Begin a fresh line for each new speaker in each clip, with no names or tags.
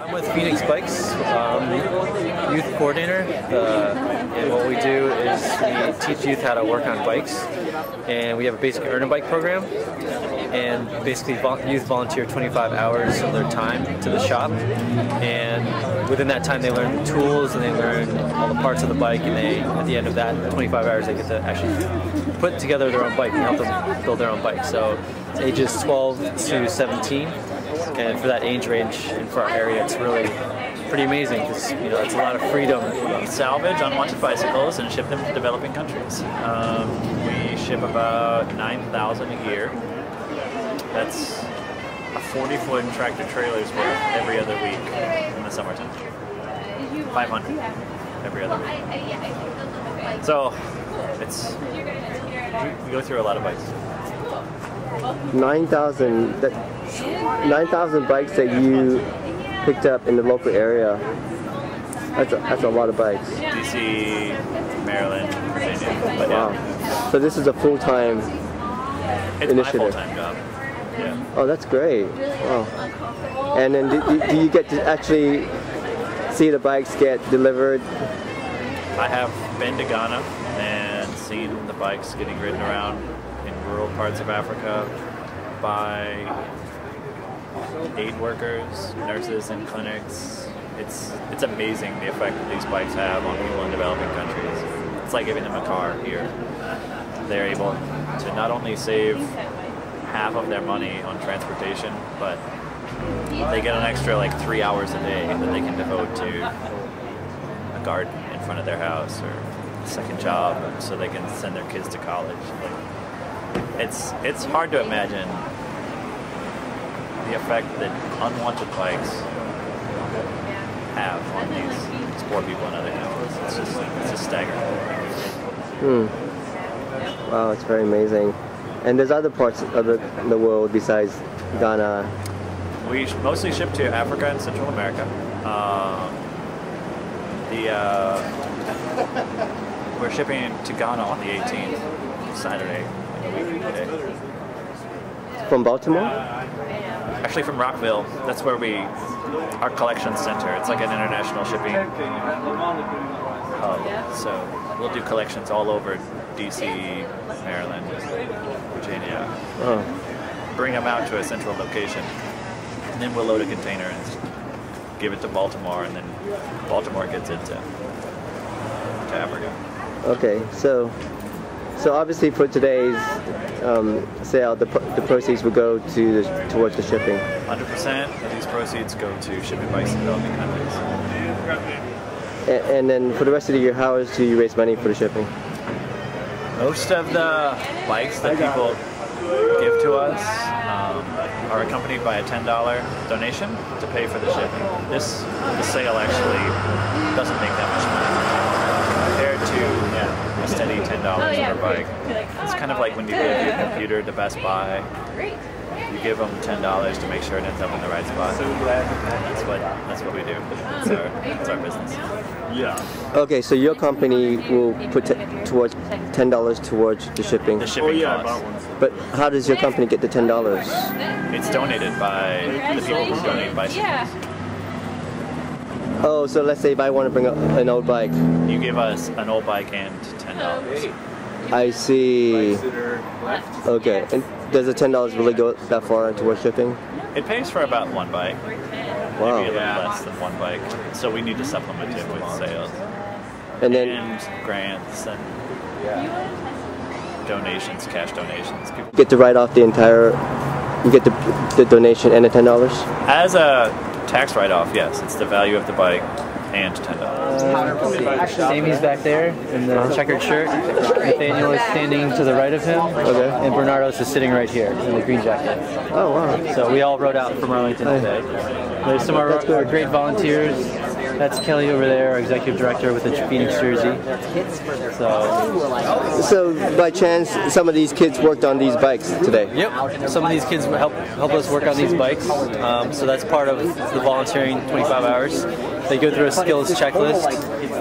I'm with Phoenix Bikes, youth coordinator, and what we do is we teach youth how to work on bikes, and we have a basic earn a bike program, and basically youth volunteer 25 hours of their time to the shop, and within that time they learn the tools and they learn all the parts of the bike, and they, at the end of that 25 hours, they get to actually put together their own bike and help them build their own bike. So it's ages 12 to 17. And for that age range and for our area, it's really pretty amazing because it's a lot of freedom.
We salvage unwanted bicycles and ship them to developing countries. We ship about 9,000 a year. That's a 40-foot tractor trailer's worth every other week in the summertime. 500 every other week. So we go through a lot of bikes.
9,000 bikes that you picked up in the local area. That's a lot of bikes.
DC, Maryland, Virginia. But
wow.
Yeah.
So this is a full-time
It's
initiative.
my full-time job. Yeah.
Oh, that's great. Wow. And then do you get to actually see the bikes get delivered?
I have been to Ghana and seen the bikes getting ridden around in rural parts of Africa by aid workers, nurses in clinics. It's amazing the effect that these bikes have on people in developing countries. It's like giving them a car here. They're able to not only save half of their money on transportation, but they get an extra like 3 hours a day that they can devote to a garden in front of their house or a second job so they can send their kids to college. It's hard to imagine the effect that unwanted bikes have on these poor people in other countries. It's just staggering.
Wow, it's very amazing. And there's other parts of the world besides Ghana.
We mostly ship to Africa and Central America. We're shipping to Ghana on the 18th, Saturday, a week today.
From Baltimore?
Actually from Rockville. That's where our collection center. It's like an international shipping hub. So we'll do collections all over DC, Maryland, Virginia.
Oh.
Bring them out to a central location. And then we'll load a container and give it to Baltimore, and then Baltimore gets it to Africa.
Okay, so obviously for today's sale, the proceeds will go towards the shipping.
100% of these proceeds go to shipping bikes to developing countries.
And then for the rest of the year, how else do you raise money for the shipping?
Most of the bikes that people give to us are accompanied by a $10 donation to pay for the shipping. The sale actually doesn't make that much money compared to a steady $10 per bike. It's kind of like when you give your computer to Best Buy. You give them $10 to make sure it ends up in the right spot. That's what we do. It's our business.
Yeah.
Okay, so your company will put towards $10 towards the shipping.
The shipping costs.
But how does your company get the $10?
It's donated by the people who donate bicycles.
Oh, so let's say if I want to bring up an old bike.
You give us an old bike and $10.
I see. Okay, and does the $10 really go that far towards shipping?
It pays for about one bike.
Wow.
Maybe a little less than one bike. So we need to supplement it with sales.
And then
grants and donations, cash donations.
You get to write off the entire, you get the donation and the $10?
As a tax write-off, yes. It's the value of the bike and $10.
Amy's back there in the checkered shirt. Nathaniel is standing to the right of him.
Okay.
And Bernardo's is sitting right here in the green jacket.
Oh, wow.
So we all rode out from Arlington today. There's some of our great volunteers. That's Kelly over there, our executive director with the Phoenix jersey.
So by chance, some of these kids worked on these bikes today?
Yep. Some of these kids help us work on these bikes. So that's part of the volunteering 25 hours. They go through a skills checklist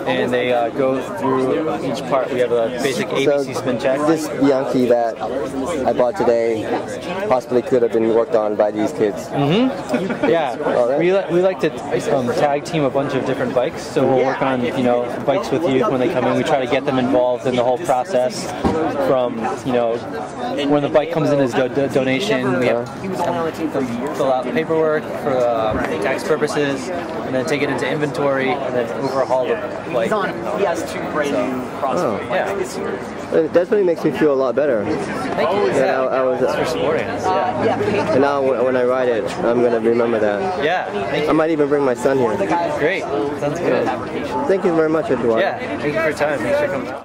and they go through each part. We have a basic ABC spin check.
This Yankee that I bought today possibly could have been worked on by these kids.
Mm-hmm. Yeah. Right. We like to tag team a bunch of different bikes. So we'll work on bikes with youth when they come in. We try to get them involved in the whole process from when the bike comes in as donation. We have them fill out paperwork for tax purposes, and then take it into inventory, and then overhaul the bike.
He has 2 brand new CrossFit bikes this year.
It definitely makes me feel a lot better.
Thank you.
Thanks
for supporting us. Yeah.
And now when I ride it, I'm going to remember that.
Yeah. Thank you.
I might even bring my son here.
Great. Sounds good.
Thank you very much, Edward.
Yeah. Thank you for your time. Thanks for coming.